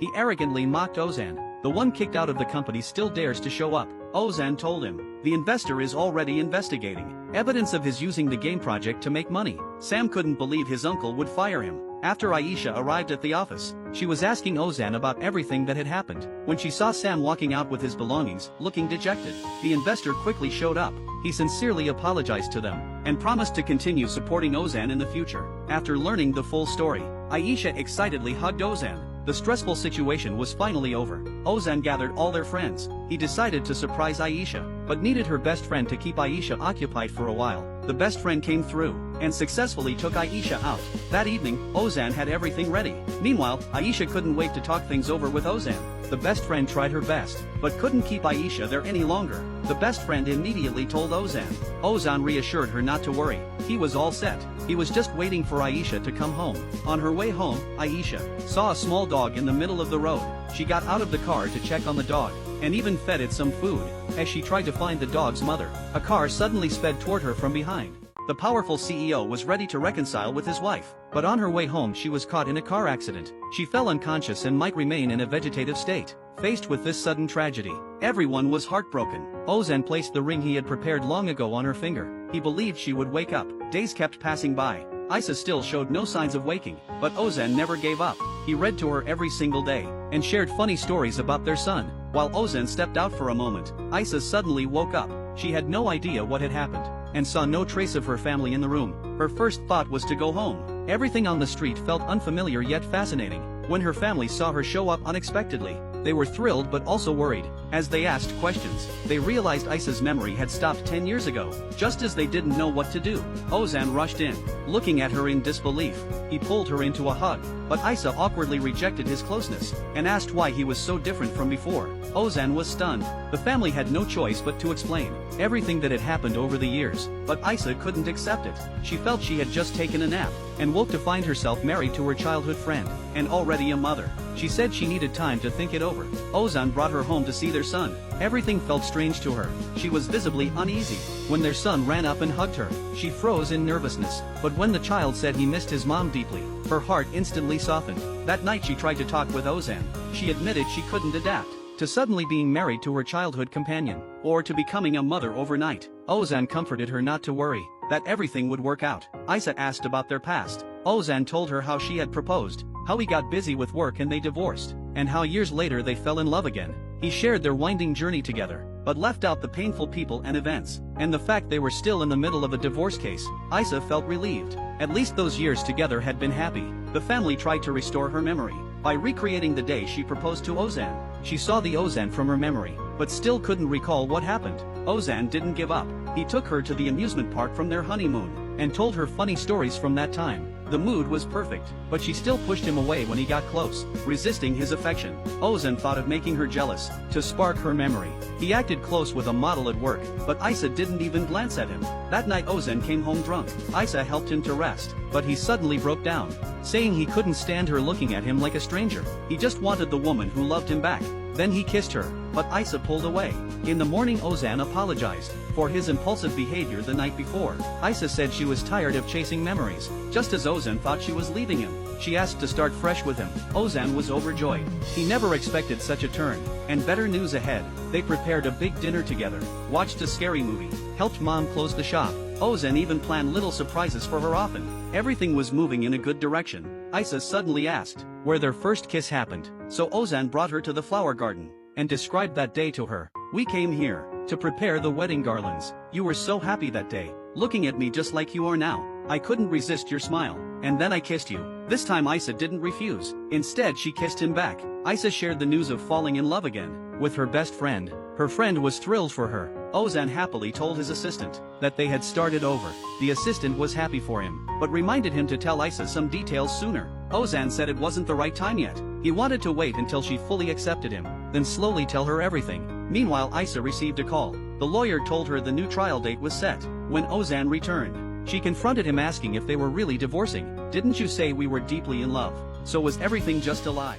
He arrogantly mocked Ozan. The one kicked out of the company still dares to show up. Ozan told him. The investor is already investigating evidence of his using the game project to make money. Sam couldn't believe his uncle would fire him. After Aisha arrived at the office, she was asking Ozan about everything that had happened. When she saw Sam walking out with his belongings, looking dejected, the investor quickly showed up. He sincerely apologized to them and promised to continue supporting Ozan in the future. After learning the full story, Aisha excitedly hugged Ozan. The stressful situation was finally over. Ozan gathered all their friends. He decided to surprise Aisha, but needed her best friend to keep Aisha occupied for a while. The best friend came through and successfully took Aisha out. That evening, Ozan had everything ready. Meanwhile, Aisha couldn't wait to talk things over with Ozan. The best friend tried her best, but couldn't keep Aisha there any longer. The best friend immediately told Ozan. Ozan reassured her not to worry. He was all set. He was just waiting for Aisha to come home. On her way home, Aisha saw a small dog in the middle of the road. She got out of the car to check on the dog, and even fed it some food. As she tried to find the dog's mother, a car suddenly sped toward her from behind. The powerful CEO was ready to reconcile with his wife, but on her way home she was caught in a car accident. She fell unconscious and might remain in a vegetative state. Faced with this sudden tragedy, everyone was heartbroken. Ozan placed the ring he had prepared long ago on her finger. He believed she would wake up. Days kept passing by. Isa still showed no signs of waking, but Ozan never gave up. He read to her every single day, and shared funny stories about their son. While Ozan stepped out for a moment, Isa suddenly woke up. She had no idea what had happened, and saw no trace of her family in the room. Her first thought was to go home. Everything on the street felt unfamiliar yet fascinating. When her family saw her show up unexpectedly, they were thrilled but also worried. As they asked questions, they realized Isa's memory had stopped 10 years ago. Just as they didn't know what to do, Ozan rushed in. Looking at her in disbelief, he pulled her into a hug, but Isa awkwardly rejected his closeness, and asked why he was so different from before. Ozan was stunned. The family had no choice but to explain everything that had happened over the years, but Isa couldn't accept it. She felt she had just taken a nap, and woke to find herself married to her childhood friend, and already a mother. She said she needed time to think it over. Ozan brought her home to see their son. Everything felt strange to her. She was visibly uneasy. When their son ran up and hugged her, she froze in nervousness. But when the child said he missed his mom deeply, her heart instantly softened. That night she tried to talk with Ozan. She admitted she couldn't adapt to suddenly being married to her childhood companion, or to becoming a mother overnight. Ozan comforted her not to worry, that everything would work out. Isa asked about their past. Ozan told her how she had proposed, how he got busy with work and they divorced, and how years later they fell in love again. He shared their winding journey together, but left out the painful people and events, and the fact they were still in the middle of a divorce case. Isa felt relieved. At least those years together had been happy. The family tried to restore her memory by recreating the day she proposed to Ozan. She saw the Ozan from her memory, but still couldn't recall what happened. Ozan didn't give up. He took her to the amusement park from their honeymoon, and told her funny stories from that time. The mood was perfect, but she still pushed him away when he got close, resisting his affection. Ozan thought of making her jealous, to spark her memory. He acted close with a model at work, but Isa didn't even glance at him. That night Ozan came home drunk. Isa helped him to rest, but he suddenly broke down, saying he couldn't stand her looking at him like a stranger. He just wanted the woman who loved him back. Then he kissed her, but Isa pulled away. In the morning Ozan apologized for his impulsive behavior the night before. Isa said she was tired of chasing memories. Just as Ozan thought she was leaving him, she asked to start fresh with him. Ozan was overjoyed. He never expected such a turn, and better news ahead. They prepared a big dinner together, watched a scary movie, helped mom close the shop. Ozan even planned little surprises for her often. Everything was moving in a good direction. Isa suddenly asked where their first kiss happened, so Ozan brought her to the flower garden, and described that day to her. "We came here to prepare the wedding garlands. You were so happy that day, looking at me just like you are now. I couldn't resist your smile, and then I kissed you." This time Isa didn't refuse. Instead she kissed him back. Isa shared the news of falling in love again with her best friend. Her friend was thrilled for her. Ozan happily told his assistant that they had started over. The assistant was happy for him, but reminded him to tell Isa some details sooner. Ozan said it wasn't the right time yet. He wanted to wait until she fully accepted him, then slowly tell her everything. Meanwhile Isa received a call. The lawyer told her the new trial date was set. When Ozan returned, she confronted him asking if they were really divorcing. "Didn't you say we were deeply in love? So was everything just a lie?"